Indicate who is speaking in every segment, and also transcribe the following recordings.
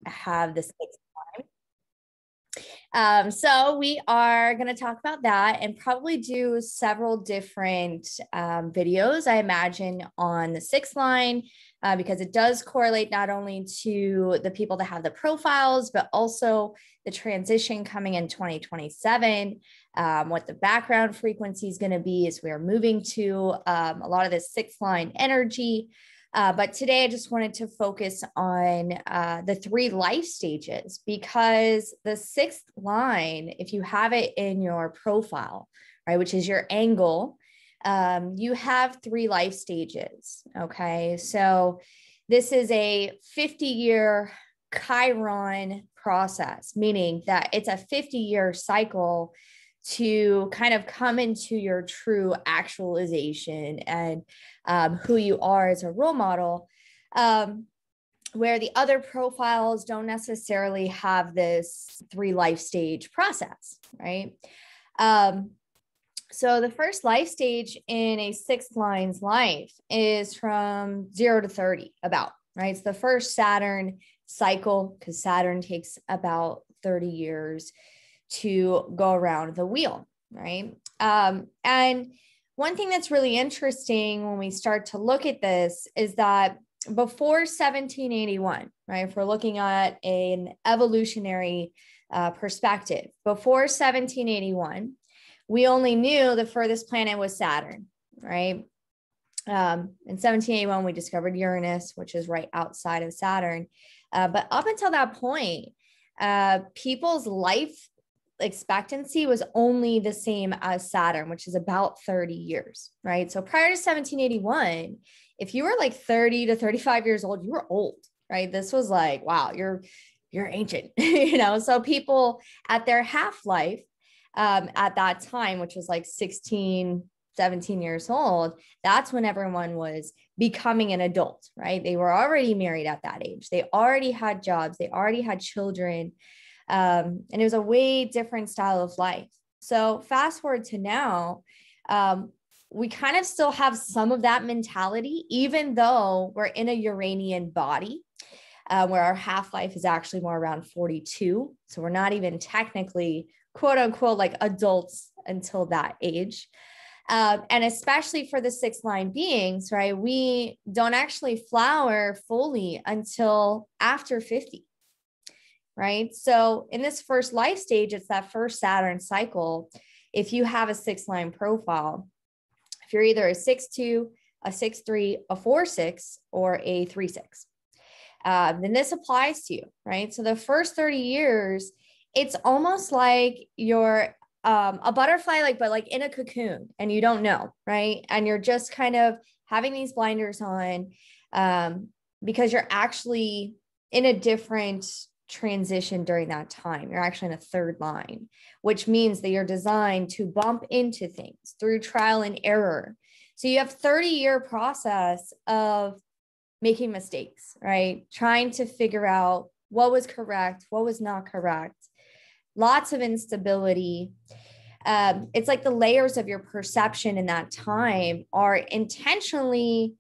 Speaker 1: have the sixth line. So we are going to talk about that and probably do several different videos, I imagine, on the sixth line, because it does correlate not only to the people that have the profiles, but also the transition coming in 2027, what the background frequency is going to be as we're moving to a lot of this sixth line energy. But today I just wanted to focus on the 3 life stages, because the sixth line, if you have it in your profile, right, which is your angle, you have 3 life stages. Okay. So this is a 50-year Chiron process, meaning that it's a 50-year cycle to kind of come into your true actualization and who you are as a role model, where the other profiles don't necessarily have this 3 life stage process, right? So the first life stage in a sixth line's life is from 0 to 30 about, right? It's the first Saturn cycle, because Saturn takes about 30 years to go around the wheel, right? And one thing that's really interesting when we start to look at this is that before 1781, right, if we're looking at an evolutionary perspective, before 1781, we only knew the furthest planet was Saturn, right? In 1781, we discovered Uranus, which is right outside of Saturn. But up until that point, people's life expectancy was only the same as Saturn, which is about 30 years, right? So prior to 1781, if you were like 30 to 35 years old, you were old, right? This was like, wow, you're ancient, you know? So people at their half-life at that time, which was like 16, 17 years old, that's when everyone was becoming an adult, right? They were already married at that age. They already had jobs. They already had children. And it was a way different style of life. So fast forward to now, we kind of still have some of that mentality, even though we're in a Uranian body, where our half-life is actually more around 42. So we're not even technically, quote unquote, like adults until that age. And especially for the sixth line beings, right? We don't actually flower fully until after 50. Right? So in this first life stage, it's that first Saturn cycle. If you have a sixth line profile, if you're either a 6-2, a 6-3, a 4-6, or a 3-6, then this applies to you, right? So the first 30 years, it's almost like you're a butterfly, but like in a cocoon, and you don't know, right? And you're just kind of having these blinders on because you're actually in a different transition during that time. You're actually in a third line, which means that you're designed to bump into things through trial and error. So you have 30-year process of making mistakes, right? Trying to figure out what was correct, what was not correct. Lots of instability. It's like the layers of your perception in that time are intentionally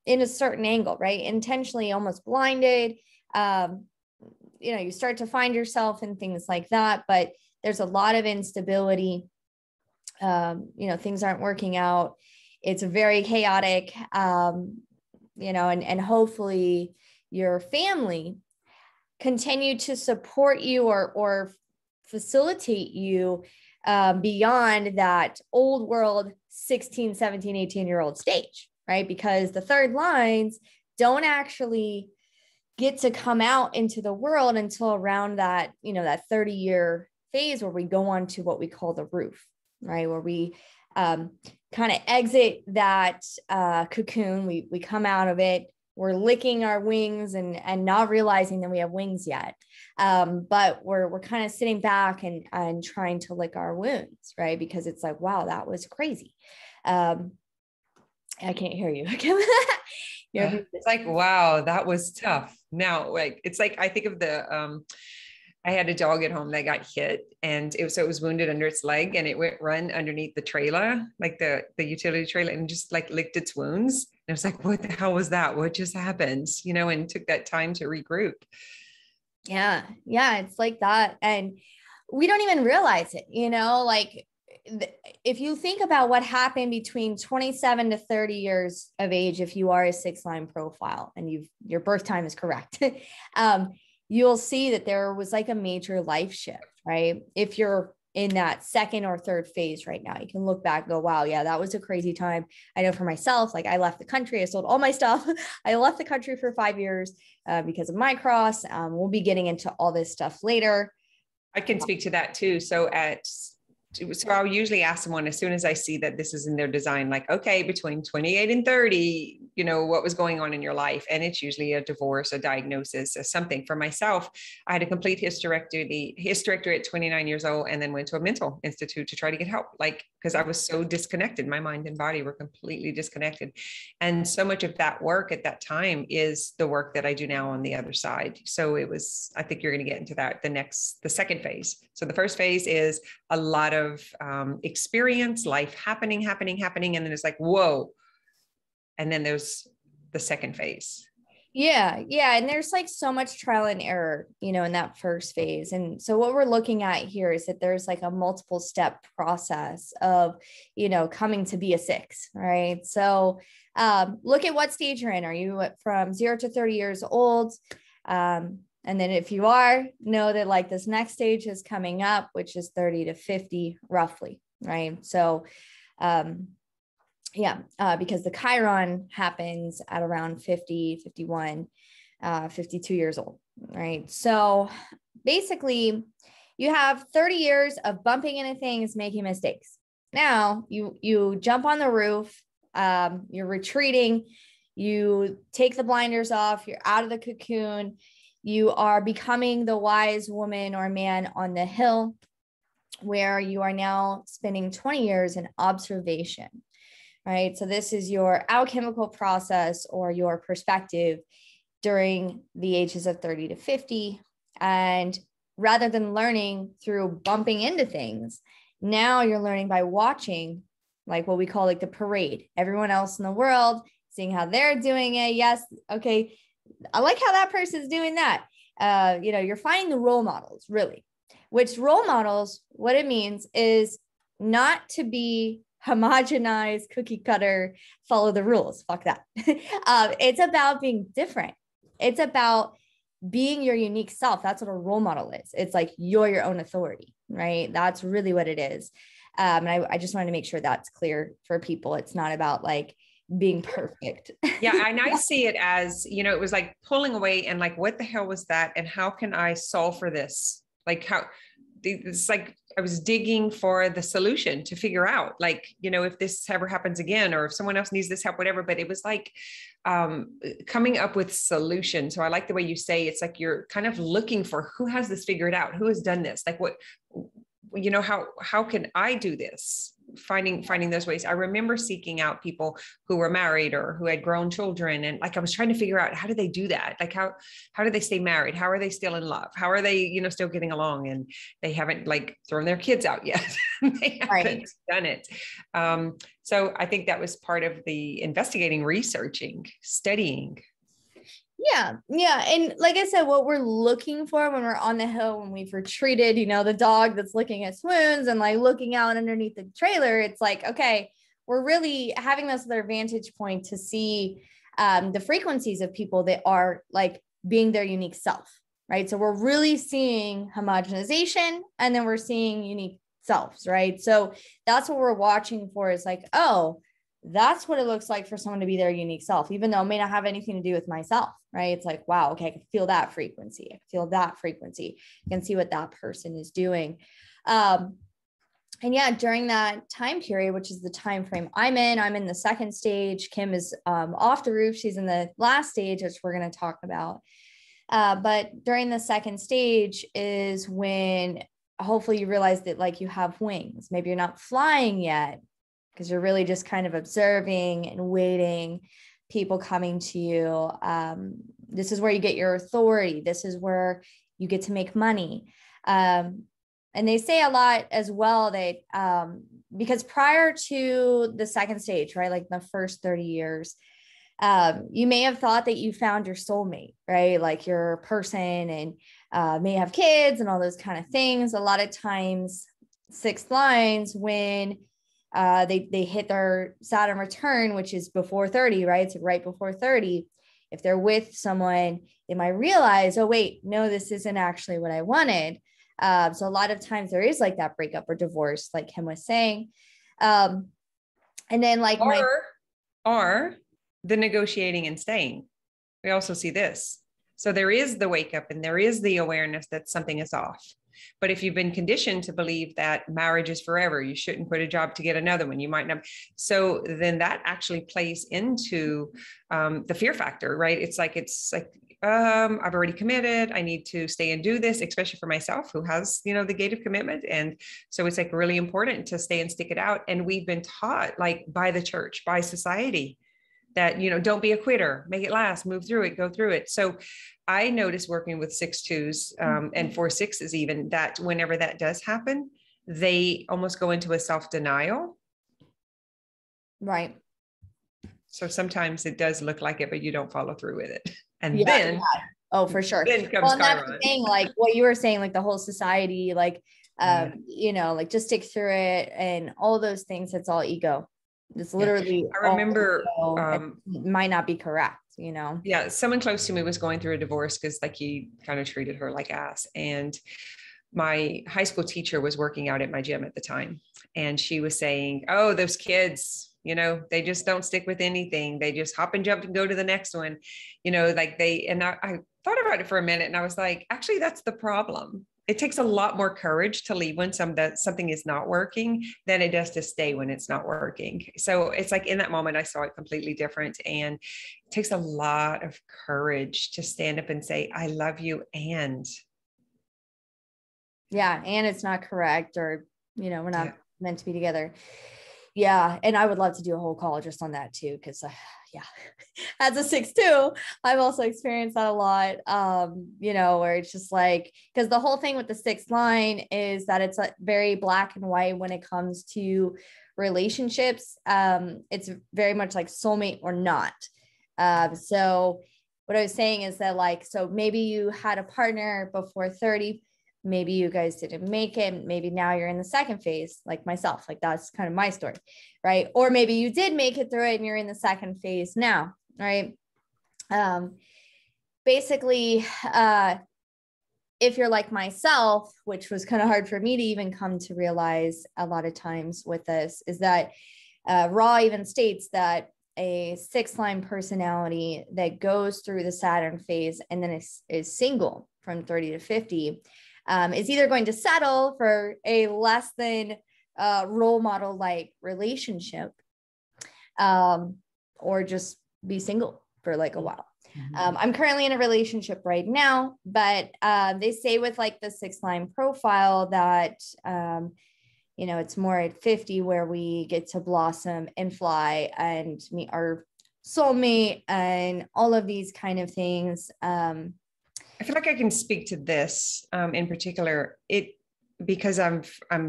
Speaker 1: in a certain angle, right? Intentionally almost blinded. You know, you start to find yourself in things like that, but there's a lot of instability. You know, things aren't working out. It's very chaotic, you know, and hopefully your family continue to support you or facilitate you beyond that old world 16, 17, 18-year-old stage, right? Because the third lines don't actually get to come out into the world until around that, you know, that 30-year phase where we go on to what we call the roof, right? Where we kind of exit that cocoon. We come out of it. We're licking our wings and not realizing that we have wings yet. But we're kind of sitting back and trying to lick our wounds, right? Because it's like, wow, that was crazy. I can't hear you.
Speaker 2: It's like, wow, that was tough. Now, like, it's like, I think of the, I had a dog at home that got hit, and it was wounded under its leg, and it went run underneath the trailer, like the utility trailer, and just like licked its wounds. And it's like, what the hell was that? What just happened? You know, and took that time to regroup.
Speaker 1: Yeah. Yeah. It's like that. And we don't even realize it, like if you think about what happened between 27 to 30 years of age, if you are a 6-line profile and your birth time is correct, you'll see that there was like a major life shift, right? If you're in that second or third phase right now, you can look back and go, wow, yeah, that was a crazy time. I know for myself, like I left the country, I sold all my stuff. I left the country for 5 years because of my cross. We'll be getting into all this stuff later.
Speaker 2: I can speak to that too. So I'll usually ask someone as soon as I see that this is in their design, like, okay, between 28 and 30, what was going on in your life? And it's usually a divorce, a diagnosis, or something. For myself, I had a complete hysterectomy at 29 years old, and then went to a mental institute to try to get help. Like, because I was so disconnected. My mind and body were completely disconnected. And so much of that work at that time is the work that I do now on the other side. So I think you're going to get into that, the second phase. So the first phase is a lot of experience, life happening. And then it's like, whoa. And then there's the second phase.
Speaker 1: Yeah. Yeah. And there's like so much trial and error, in that first phase. And so what we're looking at here is that there's like a multiple step process of, coming to be a 6, right? So look at what stage you're in. Are you from 0 to 30 years old? And then if you are, know that like this next stage is coming up, which is 30 to 50 roughly, right? So, because the Chiron happens at around 50, 51, 52 years old, right? So basically you have 30 years of bumping into things, making mistakes. Now you jump on the roof, you're retreating, you take the blinders off, you're out of the cocoon, you are becoming the wise woman or man on the hill, where you are now spending 20 years in observation, right? So this is your alchemical process or your perspective during the ages of 30 to 50. And rather than learning through bumping into things, now you're learning by watching, like what we call like the parade, everyone else in the world, seeing how they're doing it. Yes. Okay. I like how that person's doing that. You're finding the role models, really, which role models, what it means is not to be homogenized, cookie cutter, follow the rules. Fuck that. It's about being different. It's about being your unique self. That's what a role model is. It's like you're your own authority, right? That's really what it is. And I just wanted to make sure that's clear for people. It's not about like being perfect.
Speaker 2: Yeah. And I see it as, it was like pulling away and like, what the hell was that? And how can I solve for this? Like it's like I was digging for the solution to figure out, like, if this ever happens again, or if someone else needs this help, whatever. But it was like coming up with solutions. So I like the way you say it's like you're kind of looking for who has this figured out, who has done this, like what, how can I do this? Finding those ways. I remember seeking out people who were married or who had grown children. And like, I was trying to figure out, how do they do that? Like, how do they stay married? How are they still in love? How are they, still getting along? And they haven't like thrown their kids out yet. They haven't done it. So I think that was part of the investigating, researching, studying.
Speaker 1: Yeah. Yeah. And like I said, what we're looking for when we're on the hill, when we've retreated, the dog that's licking its wounds and like looking out underneath the trailer, it's like, okay, we're really having this other vantage point to see the frequencies of people that are like being their unique self, right? So we're really seeing homogenization, and then we're seeing unique selves, right? So that's what we're watching for, is like, oh, that's what it looks like for someone to be their unique self, even though it may not have anything to do with myself, right? It's like, wow, okay, I can feel that frequency. I can feel that frequency. I can see what that person is doing. And yeah, during that time period, which is the time frame I'm in the second stage. Kim is off the roof. She's in the last stage, which we're going to talk about. But during the second stage is when hopefully you realize that like you have wings. Maybe you're not flying yet, because you're really just kind of observing and waiting, people coming to you. This is where you get your authority. This is where you get to make money. And they say a lot as well that because prior to the second stage, right, like the first 30 years, You may have thought that you found your soulmate, right? Like your person, and may have kids and all those kind of things. A lot of times, sixth lines, when they hit their Saturn return, which is before 30, right? So right before 30, if they're with someone, they might realize, oh, wait, no, this isn't actually what I wanted. So a lot of times there is like that breakup or divorce, like Kim was saying. And then like
Speaker 2: or the negotiating and staying. We also see this. So there is the wake up and there is the awareness that something is off. But if you've been conditioned to believe that marriage is forever, you shouldn't quit a job to get another one, you might not. So then that actually plays into the fear factor, right? It's like, I've already committed. I need to stay and do this, especially for myself who has, the gate of commitment. And so it's like really important to stay and stick it out. And we've been taught like by the church, by society, that, don't be a quitter, make it last, move through it, go through it. So I noticed working with 6/2s and 4/6s even, that whenever that does happen, they almost go into a self-denial.
Speaker 1: Right.
Speaker 2: So sometimes it does look like it, but you don't follow through with it. And then,
Speaker 1: oh, for sure.
Speaker 2: Then comes
Speaker 1: that's the thing, like what you were saying, like the whole society, like, like just stick through it and all those things. It's all ego. It's literally,
Speaker 2: I remember,
Speaker 1: it might not be correct,
Speaker 2: Yeah. Someone close to me was going through a divorce because like he kind of treated her like ass. And my high school teacher was working out at my gym at the time. And she was saying, oh, those kids, they just don't stick with anything. They just hop and jump and go to the next one, and I thought about it for a minute and I was like, actually, that's the problem. It takes a lot more courage to leave when something is not working than it does to stay when it's not working. So it's like in that moment, I saw it completely different. And it takes a lot of courage to stand up and say, I love you. And
Speaker 1: it's not correct, or, we're not meant to be together. Yeah. And I would love to do a whole call just on that too. Cause as a 6/2, I've also experienced that a lot. Where it's just like, cause the whole thing with the sixth line is that it's like very black and white when it comes to relationships. It's very much like soulmate or not. So what I was saying is that like, so maybe you had a partner before 30, maybe you guys didn't make it. Maybe now you're in the second phase, like myself, like that's kind of my story, right? Or maybe you did make it through it and you're in the second phase now, right? Basically, if you're like myself, which was kind of hard for me to even come to realize a lot of times with this, is that Ra even states that a sixth line personality that goes through the Saturn phase and then is single from 30 to 50 is either going to settle for a less than role model like relationship, or just be single for like a while. I'm currently in a relationship right now, but they say with like the sixth line profile that, it's more at 50 where we get to blossom and fly and meet our soulmate and all of these kind of things.
Speaker 2: I feel like I can speak to this in particular, because I'm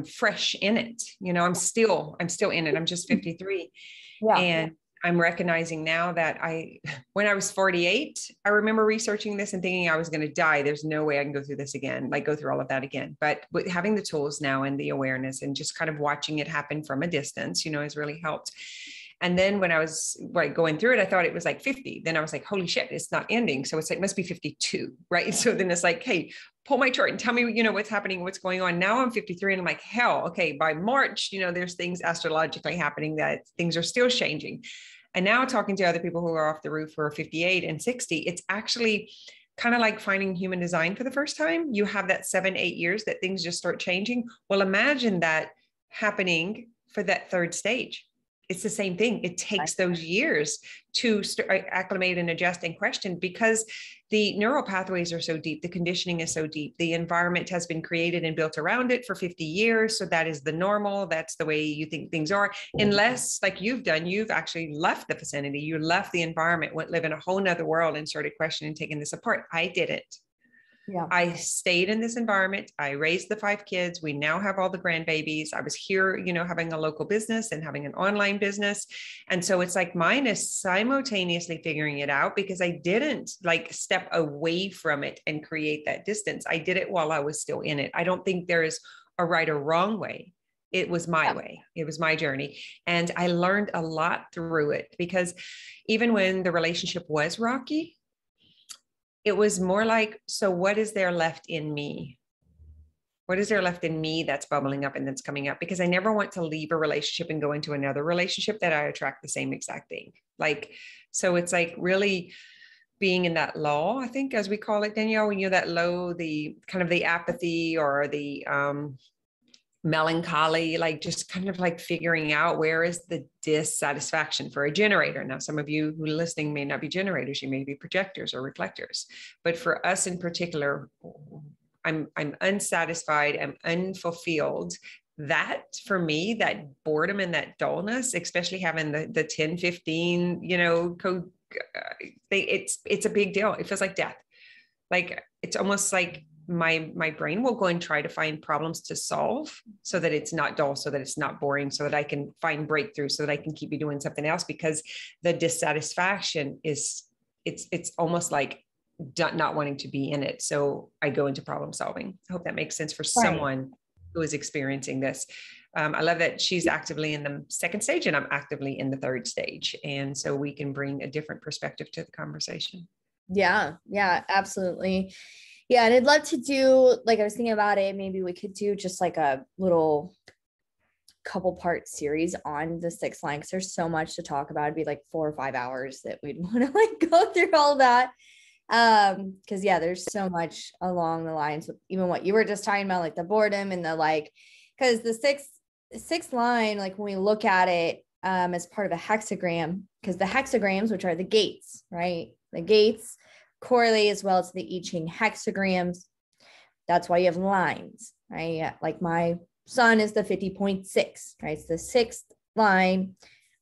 Speaker 2: fresh in it. I'm still in it. I'm just 53. And I'm recognizing now that when I was 48, I remember researching this and thinking I was going to die. There's no way I can go through this again, like go through all of that again. But with having the tools now and the awareness and just kind of watching it happen from a distance, has really helped. And then when I was like going through it, I thought it was like 50. Then I was like, holy shit, it's not ending. So it's like, must be 52, right? So then it's like, hey, pull my chart and tell me, what's happening, what's going on. Now I'm 53 and I'm like, hell, okay, by March, there's things astrologically happening that things are still changing. And now talking to other people who are off the roof who are 58 and 60, it's actually kind of like finding human design for the first time. You have that 7-8 years that things just start changing. Well, imagine that happening for that third stage. It's the same thing. It takes those years to acclimate and adjust and question, because the neural pathways are so deep. The conditioning is so deep. The environment has been created and built around it for 50 years. So that is the normal. That's the way you think things are. Unless, like you've done, you've actually left the vicinity. You left the environment, went live in a whole nother world and started questioning, taking this apart. I didn't.
Speaker 1: Yeah.
Speaker 2: I stayed in this environment. I raised the 5 kids. We now have all the grandbabies. I was here, you know, having a local business and having an online business. And so it's like mine is simultaneously figuring it out, because I didn't like step away from it and create that distance. I did it while I was still in it. I don't think there is a right or wrong way. It was my way. It was my journey. And I learned a lot through it, because even when the relationship was rocky, it was more like, so what is there left in me? What is there left in me that's bubbling up and that's coming up? Because I never want to leave a relationship and go into another relationship that I attract the same exact thing. Like, so it's like really being in that lull, I think, as we call it, Danielle, when you're that low, the kind of the apathy or the melancholy, like just kind of like figuring out where is the dissatisfaction for a generator. Now, some of you who are listening may not be generators, you may be projectors or reflectors, but for us in particular, I'm unsatisfied, I'm unfulfilled. That for me, that boredom and that dullness, especially having the 10, 15, you know, code, it's a big deal. It feels like death. Like it's almost like my brain will go and try to find problems to solve so that it's not dull, so that it's not boring, so that I can find breakthroughs, so that I can keep doing something else, because the dissatisfaction is it's almost like not wanting to be in it. So I go into problem solving. I hope that makes sense for someone who is experiencing this. I love that she's actively in the 2nd stage and I'm actively in the 3rd stage. And so we can bring a different perspective to the conversation.
Speaker 1: Yeah, absolutely. Yeah. And I'd love to do, like, I was thinking about it, maybe we could do just like a little couple part series on the 6th line, because there's so much to talk about. It'd be like 4 or 5 hours that we'd want to like go through all that. Because there's so much along the lines of even what you were just talking about, like the boredom and the like, because the sixth line, like when we look at it as part of a hexagram, because the hexagrams, which are the gates, right? The gates correlate as well to the I Ching hexagrams. That's why you have lines, right? Yeah, like my sun is the 50.6, right? It's the 6th line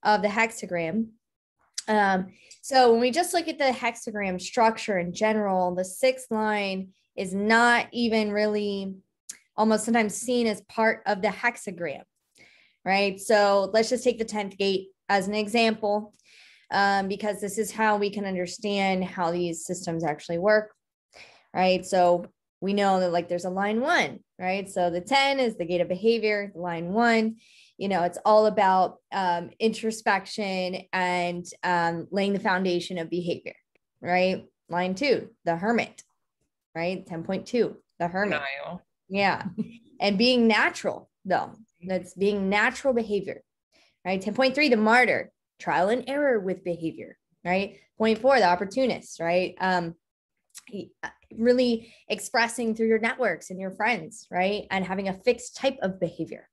Speaker 1: of the hexagram. So when we just look at the hexagram structure in general, the 6th line is not even really almost sometimes seen as part of the hexagram, right? So let's just take the 10th gate as an example, because this is how we can understand how these systems actually work, right? So we know that like there's a line 1, right? So the 10 is the gate of behavior, line 1, you know, it's all about introspection and laying the foundation of behavior, right? Line 2, the hermit, right? 10.2, the hermit.
Speaker 2: Denial.
Speaker 1: Yeah. And being natural, though, that's being natural behavior, right? 10.3, the martyr, trial and error with behavior, right? 0.4, the opportunist, right? Really expressing through your networks and your friends, right? And having a fixed type of behavior.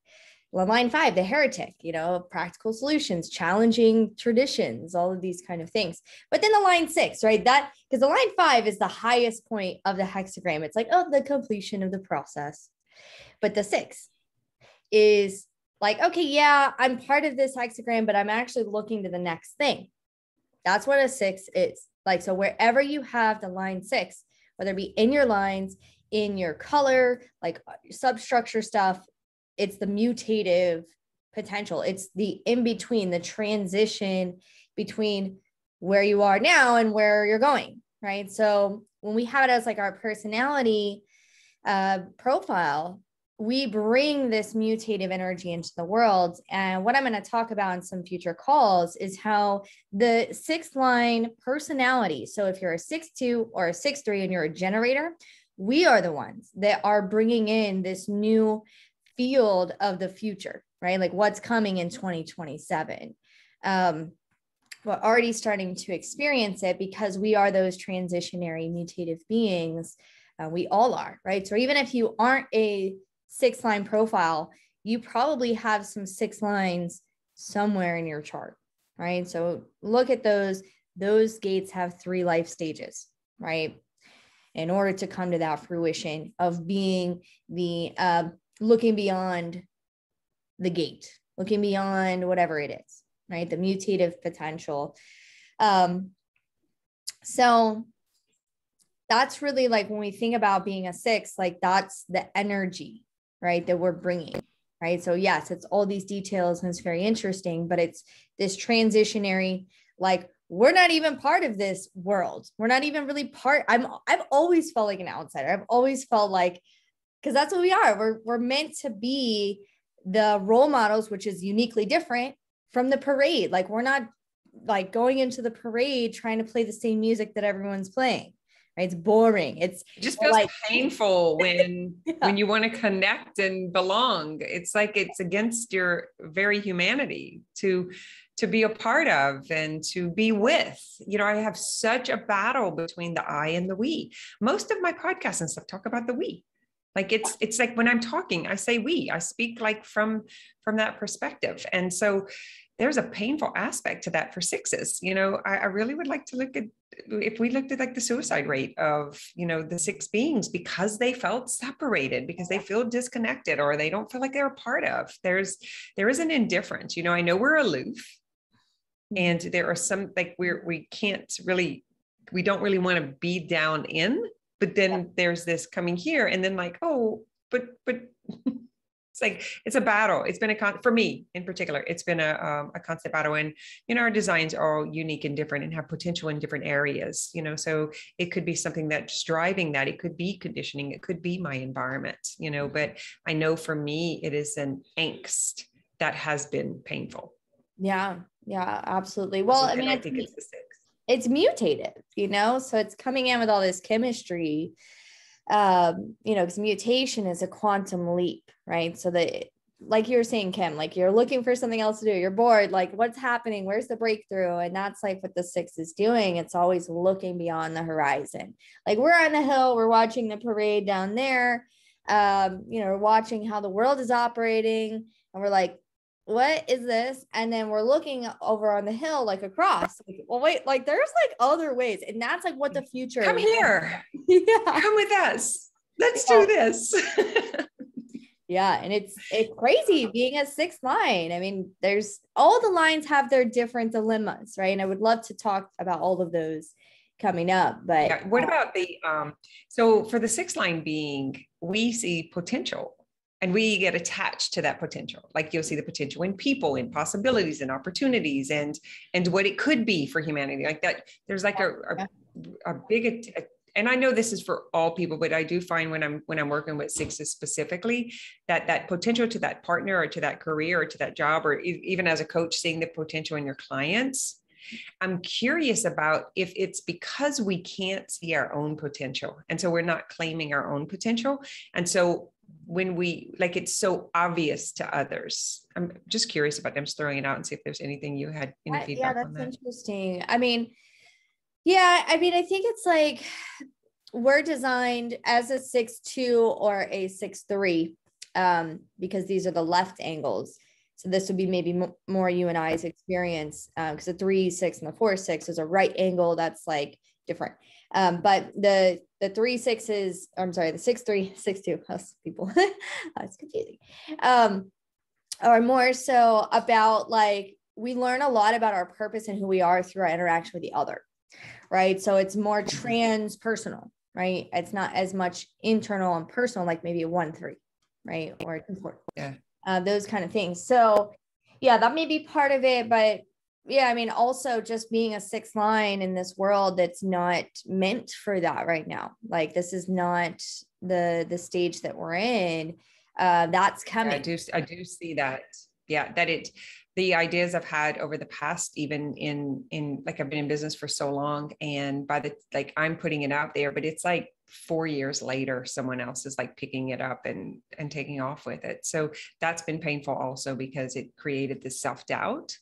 Speaker 1: Well, line 5, the heretic, you know, practical solutions, challenging traditions, all of these kind of things. But then the line 6, right? That, because the line 5 is the highest point of the hexagram. It's like, oh, the completion of the process. But the 6 is like, okay, yeah, I'm part of this hexagram, but I'm actually looking to the next thing. That's what a 6 is. Like, so wherever you have the line 6, whether it be in your lines, in your color, like substructure stuff, it's the mutative potential. It's the in-between, the transition between where you are now and where you're going, right? So when we have it as like our personality profile, we bring this mutative energy into the world. And what I'm going to talk about in some future calls is how the 6th line personality. So if you're a 6-2 or a 6-3 and you're a generator, we are the ones that are bringing in this new field of the future, right? Like what's coming in 2027. We're already starting to experience it because we are those transitionary mutative beings. We all are, right? So even if you aren't a 6th line profile, you probably have some 6 lines somewhere in your chart, right? So look at those gates have 3 life stages, right? In order to come to that fruition of being the looking beyond the gate, looking beyond whatever it is, right? The mutative potential. So that's really like when we think about being a 6, like that's the energy, right, that we're bringing, right? So yes, it's all these details and it's very interesting, but it's this transitionary, like we're not even part of this world. We're not even really part. I've always felt like an outsider. I've always felt like, because that's what we are. We're meant to be the role models, which is uniquely different from the parade. Like we're not like going into the parade trying to play the same music that everyone's playing. Right? It's boring. It
Speaker 2: just feels like painful when
Speaker 1: yeah.
Speaker 2: when you want to connect and belong. It's like it's against your very humanity to be a part of and to be with. You know, I have such a battle between the I and the we. Most of my podcasts and stuff talk about the we. Like it's like when I'm talking, I say we. I speak like from that perspective. And so there's a painful aspect to that for 6s. You know, I really would like to look at, if we looked at like the suicide rate of, you know, the 6 beings, because they felt separated, because they feel disconnected, or they don't feel like they're a part of. There is an indifference. You know, I know we're aloof, and there are some, like we don't really want to be down in, but then there's this coming here, and then like, oh, but it's like, it's a battle. It's been for me in particular, it's been a constant battle. And, you know, our designs are all unique and different and have potential in different areas, you know, so it could be something that's driving that. It could be conditioning. It could be my environment, you know, but I know for me, it is an angst that has been painful.
Speaker 1: Yeah, absolutely. Well, I mean,
Speaker 2: I think it's the 6.
Speaker 1: It's mutated, you know, so it's coming in with all this chemistry, you know, because mutation is a quantum leap, right? So that, like you were saying, Kim, like you're looking for something else to do, you're bored, like what's happening, where's the breakthrough? And that's like what the 6 is doing. It's always looking beyond the horizon. Like we're on the hill, we're watching the parade down there, you know, we're watching how the world is operating, and we're like, what is this? And then we're looking over on the hill, like across, like, well, wait, like there's like other ways. And that's like what the future.
Speaker 2: Come here.
Speaker 1: Yeah.
Speaker 2: Come with us. Let's do this.
Speaker 1: Yeah. And it's crazy being a 6th line. I mean, there's all the lines have their different dilemmas, right? And I would love to talk about all of those coming up. But
Speaker 2: yeah, what about the so for the 6th line being, we see potential. And we get attached to that potential. Like you'll see the potential in people, in possibilities and opportunities, and what it could be for humanity. Like that, there's like a big, and I know this is for all people, but I do find when I'm working with 6s specifically, that potential to that partner or to that career or to that job, or even as a coach, seeing the potential in your clients. I'm curious about if it's because we can't see our own potential. And so we're not claiming our own potential. And so when we, like, it's so obvious to others. I'm just curious about them, just throwing it out and see if there's anything you had any feedback on that.
Speaker 1: Yeah, that's interesting. I mean, I think it's like we're designed as a 6-2 or a 6-3, because these are the left angles. So this would be maybe more you and I's experience, because the 3-6 and the 4-6 is a right angle. That's like different. But the 3-6s, I'm sorry, the 6-3, 6-2, us people, it's confusing. Are more so about like, we learn a lot about our purpose and who we are through our interaction with the other, right? So it's more transpersonal, right? It's not as much internal and personal, like maybe a 1-3, right? Or important.
Speaker 2: Yeah.
Speaker 1: Those kind of things. So yeah, that may be part of it, but yeah, I mean, also just being a 6th line in this world that's not meant for that right now. Like this is not the stage that we're in. That's coming.
Speaker 2: Yeah, I do see that. Yeah, that the ideas I've had over the past, even in like, I've been in business for so long, and I'm putting it out there, but it's like 4 years later, someone else is like picking it up and taking off with it. So that's been painful also, because it created this self-doubt,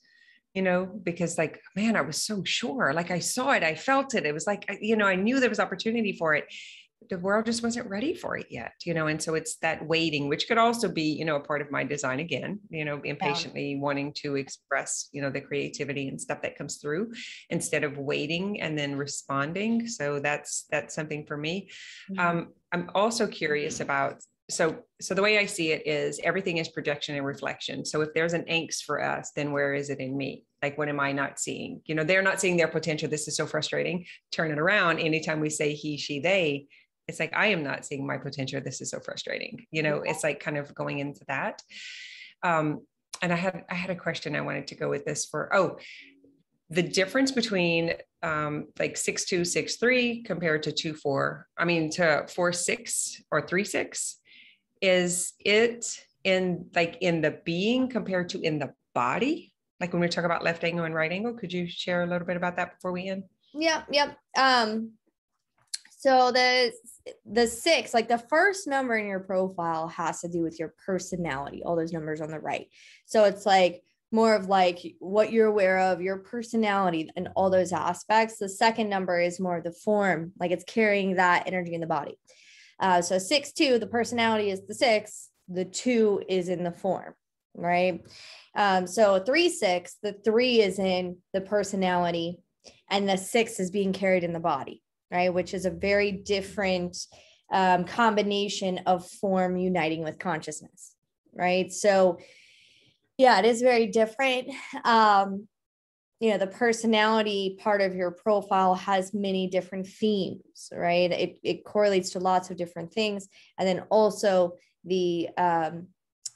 Speaker 2: you know, because like, man, I was so sure, like I saw it, I felt it. It was like, you know, I knew there was opportunity for it. The world just wasn't ready for it yet, you know? And so it's that waiting, which could also be, you know, a part of my design again, you know, impatiently wanting to express, you know, the creativity and stuff that comes through instead of waiting and then responding. So that's something for me. I'm also curious about, so the way I see it is everything is projection and reflection. So if there's an angst for us, then where is it in me? Like, what am I not seeing? You know, they're not seeing their potential. This is so frustrating. Turn it around. Anytime we say he, she, they, it's like, I am not seeing my potential. This is so frustrating. You know, it's like kind of going into that. And I had a question I wanted to go with this the difference between like 6'2", 6'3" compared to 2'4", I mean to 4'6" or 3'6", is it in the being compared to in the body? Like when we talk about left angle and right angle, could you share a little bit about that before we end?
Speaker 1: Yep. So the 6, like the first number in your profile has to do with your personality, all those numbers on the right. So it's like more of like what you're aware of, your personality and all those aspects. The second number is more of the form, like it's carrying that energy in the body. So 6'2", the personality is the 6, the 2 is in the form, right? So 3'6", the 3 is in the personality and the 6 is being carried in the body, right? Which is a very different combination of form uniting with consciousness, right? So yeah, it is very different. The personality part of your profile has many different themes, right? It correlates to lots of different things. And then also the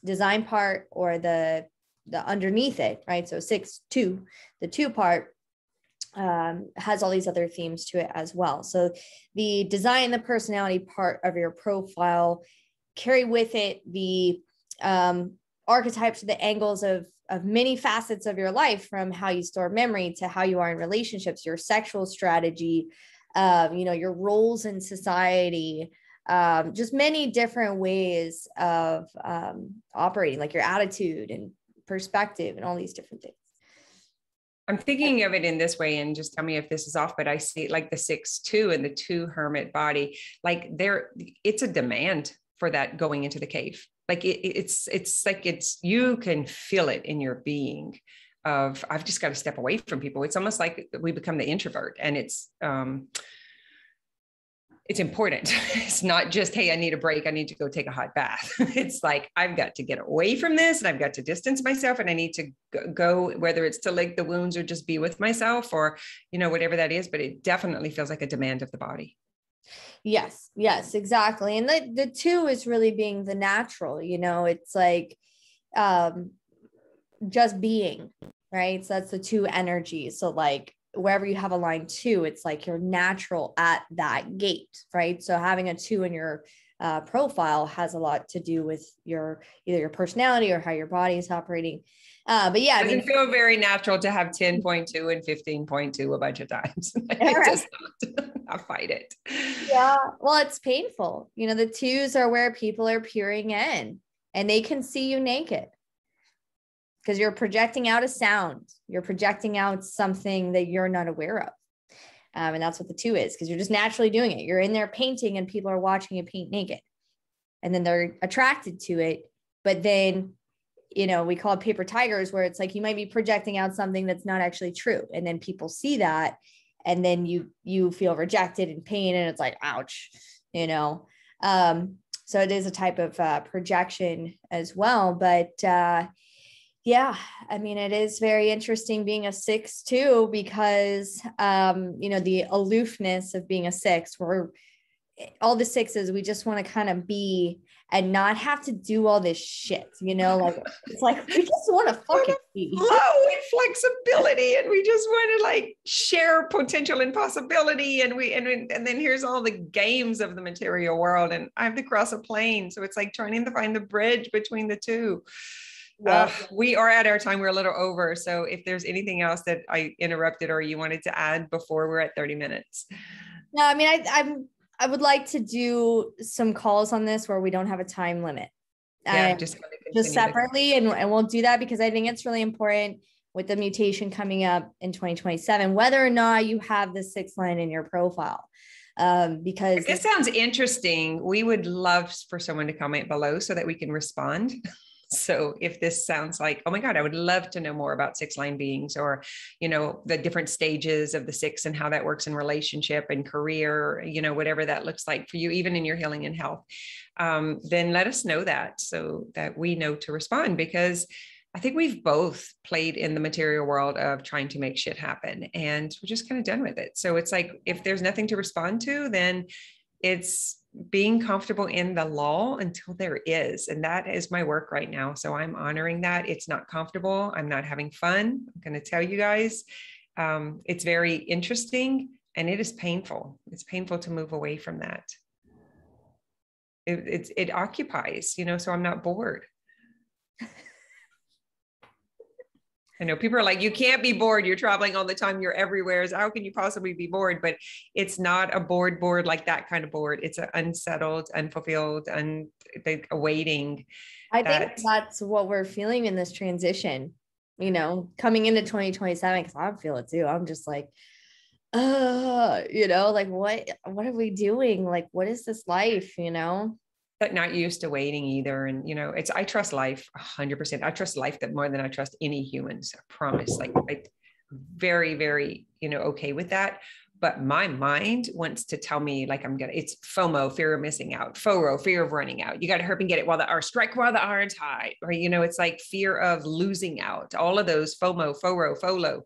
Speaker 1: design part or the underneath it, right? So 6'2", the 2 part has all these other themes to it as well. So the design, the personality part of your profile carry with it the archetypes, the angles of many facets of your life, from how you store memory to how you are in relationships, your sexual strategy, your roles in society, just many different ways of operating, like your attitude and perspective and all these different things.
Speaker 2: I'm thinking of it in this way, and just tell me if this is off, but I see like the 6'2" and the 2 hermit body, like it's a demand for that going into the cave. Like it's you can feel it in your being of, I've just got to step away from people. It's almost like we become the introvert, and it's important. It's not just, hey, I need a break, I need to go take a hot bath. It's like, I've got to get away from this and I've got to distance myself, and I need to go, whether it's to lick the wounds or just be with myself or, whatever that is, but it definitely feels like a demand of the body.
Speaker 1: Yes, exactly. And the 2 is really being the natural, it's like just being, right? So that's the 2 energy. So like wherever you have a line 2, it's like you're natural at that gate, right? So having a 2 in your profile has a lot to do with either your personality or how your body is operating. But yeah,
Speaker 2: it doesn't feel very natural to have 10.2 and 15.2 a bunch of times. It does not. I fight it.
Speaker 1: Yeah, well, it's painful. The 2s are where people are peering in and they can see you naked because you're projecting out a sound. You're projecting out something that you're not aware of. And that's what the 2 is, because you're just naturally doing it. You're in there painting and people are watching you paint naked. And then they're attracted to it. But then, we call it paper tigers, where it's like you might be projecting out something that's not actually true. And then people see that. And then you feel rejected and pain. And it's like, ouch, So it is a type of projection as well. But yeah, I mean, it is very interesting being a 6 too, because, the aloofness of being a 6, where all the 6s, we just want to kind of be and not have to do all this shit, like it's like we just want to fucking be
Speaker 2: low in flexibility, and we just want to like share potential and possibility, and then here's all the games of the material world, and I have to cross a plane, so it's like trying to find the bridge between the 2. We are at our time. We're a little over, so if there's anything else that I interrupted or you wanted to add before we're at 30 minutes.
Speaker 1: No, I mean, I would like to do some calls on this where we don't have a time limit.
Speaker 2: Yeah, just
Speaker 1: separately. And we'll do that because I think it's really important with the mutation coming up in 2027, whether or not you have the 6 line in your profile. Because
Speaker 2: this sounds interesting. We would love for someone to comment below so that we can respond. So if this sounds like, oh my God, I would love to know more about 6 line beings, or, the different stages of the 6 and how that works in relationship and career, whatever that looks like for you, even in your healing and health. then let us know that so that we know to respond, because I think we've both played in the material world of trying to make shit happen, and we're just kind of done with it. So it's like, if there's nothing to respond to, then it's being comfortable in the lull until there is. And that is my work right now. So I'm honoring that. It's not comfortable. I'm not having fun. I'm going to tell you guys, it's very interesting, and it is painful. It's painful to move away from that. It occupies, so I'm not bored. I know people are like, you can't be bored. You're traveling all the time. You're everywhere. So how can you possibly be bored? But it's not a bored like that kind of bored. It's an unsettled, unfulfilled, awaiting.
Speaker 1: I think that's what we're feeling in this transition, coming into 2027, because I feel it too. I'm just like, like what are we doing? Like, what is this life,
Speaker 2: But not used to waiting either. And, I trust life 100%. I trust life that more than I trust any humans. I promise. Like, I very, very, okay with that. But my mind wants to tell me like, it's FOMO, fear of missing out, FORO, fear of running out. You got to hurry and get it strike while the iron's hot. Or, it's like fear of losing out. All of those FOMO, FORO, FOLO.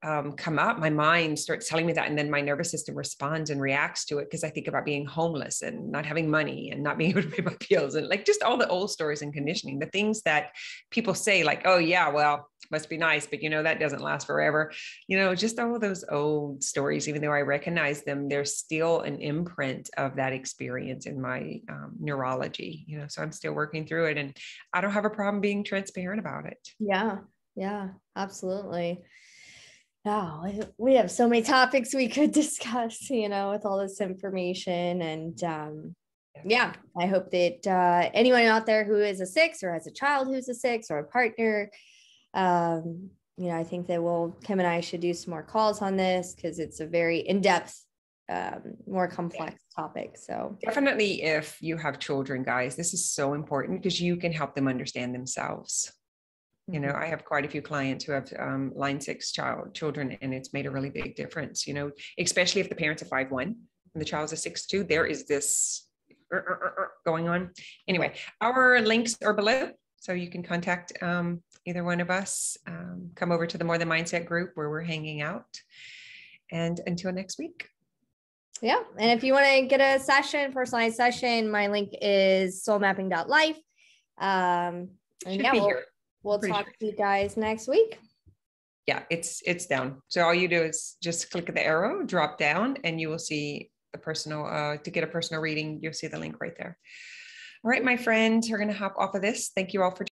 Speaker 2: Come up, my mind starts telling me that. And then my nervous system responds and reacts to it, because I think about being homeless and not having money and not being able to pay my bills, and like just all the old stories and conditioning, the things that people say like, oh yeah, well, must be nice, but that doesn't last forever. Just all of those old stories, even though I recognize them, there's still an imprint of that experience in my neurology, so I'm still working through it, and I don't have a problem being transparent about it.
Speaker 1: Yeah, absolutely. Oh, we have so many topics we could discuss, with all this information. And I hope that anyone out there who is a 6 or has a child who's a 6 or a partner, I think that Kim and I should do some more calls on this, because it's a very in-depth, more complex topic. So
Speaker 2: definitely, if you have children, guys, this is so important, because you can help them understand themselves. I have quite a few clients who have line 6 children, and it's made a really big difference, especially if the parents are 5'1" and the child's a 6'2", there is this going on. Anyway, our links are below, so you can contact either one of us. Come over to the More Than Mindset group where we're hanging out. And until next week.
Speaker 1: Yeah. And if you want to get a personalized session, my link is soulmapping.life. And we'll talk to you guys next week.
Speaker 2: Yeah, it's down. So all you do is just click the arrow, drop down, and you will see the personal, to get a personal reading, you'll see the link right there. All right, my friends, we're going to hop off of this. Thank you all for